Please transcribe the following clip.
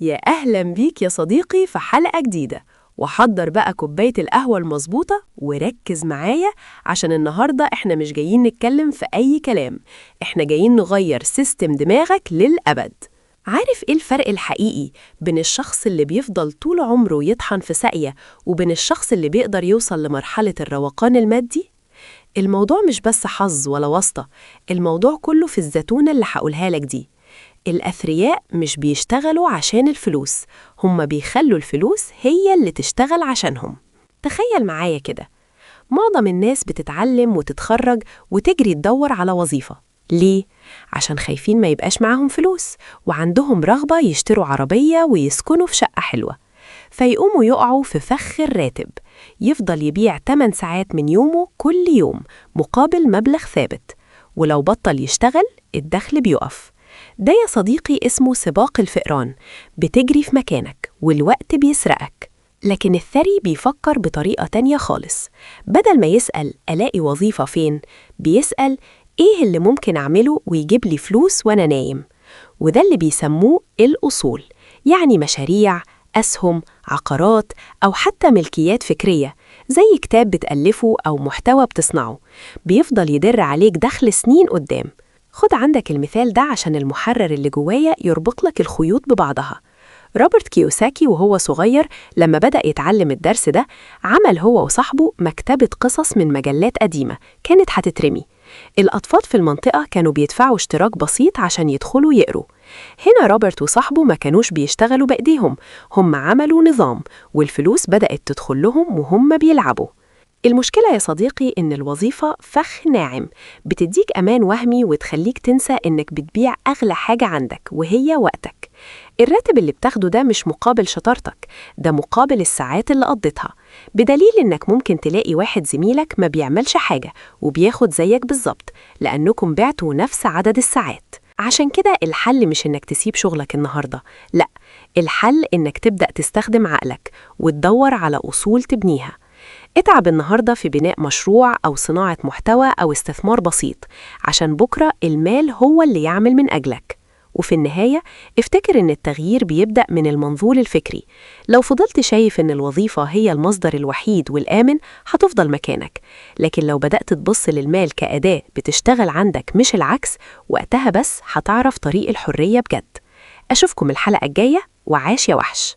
يا أهلا بيك يا صديقي في حلقة جديدة. وحضر بقى كوباية القهوة المظبوطة وركز معايا، عشان النهاردة احنا مش جايين نتكلم في أي كلام، احنا جايين نغير سيستم دماغك للأبد. عارف ايه الفرق الحقيقي بين الشخص اللي بيفضل طول عمره يطحن في ساقية وبين الشخص اللي بيقدر يوصل لمرحلة الروقان المادي؟ الموضوع مش بس حظ ولا واسطة، الموضوع كله في الزتونة اللي هقولها لك دي. الأثرياء مش بيشتغلوا عشان الفلوس، هم بيخلوا الفلوس هي اللي تشتغل عشانهم. تخيل معايا كده، معظم الناس بتتعلم وتتخرج وتجري تدور على وظيفة. ليه؟ عشان خايفين ما يبقاش معاهم فلوس، وعندهم رغبة يشتروا عربية ويسكنوا في شقة حلوة. فيقوموا يقعوا في فخ الراتب، يفضل يبيع 8 ساعات من يومه كل يوم مقابل مبلغ ثابت، ولو بطل يشتغل الدخل بيقف. ده يا صديقي اسمه سباق الفئران، بتجري في مكانك والوقت بيسرقك. لكن الثري بيفكر بطريقة تانية خالص، بدل ما يسأل ألاقي وظيفة فين، بيسأل إيه اللي ممكن أعمله ويجيب لي فلوس وأنا نايم. وده اللي بيسموه الأصول، يعني مشاريع، أسهم، عقارات، أو حتى ملكيات فكرية زي كتاب بتألفه أو محتوى بتصنعه، بيفضل يدر عليك دخل سنين قدام. خد عندك المثال ده عشان المحرر اللي جوايا يربط لك الخيوط ببعضها. روبرت كيوساكي وهو صغير لما بدأ يتعلم الدرس ده، عمل هو وصاحبه مكتبة قصص من مجلات قديمة كانت هتترمي. الأطفال في المنطقة كانوا بيدفعوا اشتراك بسيط عشان يدخلوا يقروا. هنا روبرت وصاحبه ما كانوش بيشتغلوا بإيديهم، هم عملوا نظام والفلوس بدأت تدخل لهم وهم بيلعبوا. المشكلة يا صديقي إن الوظيفة فخ ناعم، بتديك أمان وهمي وتخليك تنسى إنك بتبيع أغلى حاجة عندك وهي وقتك. الراتب اللي بتاخده ده مش مقابل شطارتك، ده مقابل الساعات اللي قضيتها، بدليل إنك ممكن تلاقي واحد زميلك ما بيعملش حاجة وبياخد زيك بالظبط، لأنكم بعتوا نفس عدد الساعات. عشان كده الحل مش إنك تسيب شغلك النهاردة، لأ، الحل إنك تبدأ تستخدم عقلك وتدور على أصول تبنيها. اتعب النهاردة في بناء مشروع أو صناعة محتوى أو استثمار بسيط، عشان بكرة المال هو اللي يعمل من أجلك. وفي النهاية افتكر إن التغيير بيبدأ من المنظور الفكري. لو فضلت شايف إن الوظيفة هي المصدر الوحيد والآمن، هتفضل مكانك. لكن لو بدأت تبص للمال كأداة بتشتغل عندك مش العكس، وقتها بس هتعرف طريق الحرية بجد. أشوفكم الحلقة الجاية، وعاش يا وحش.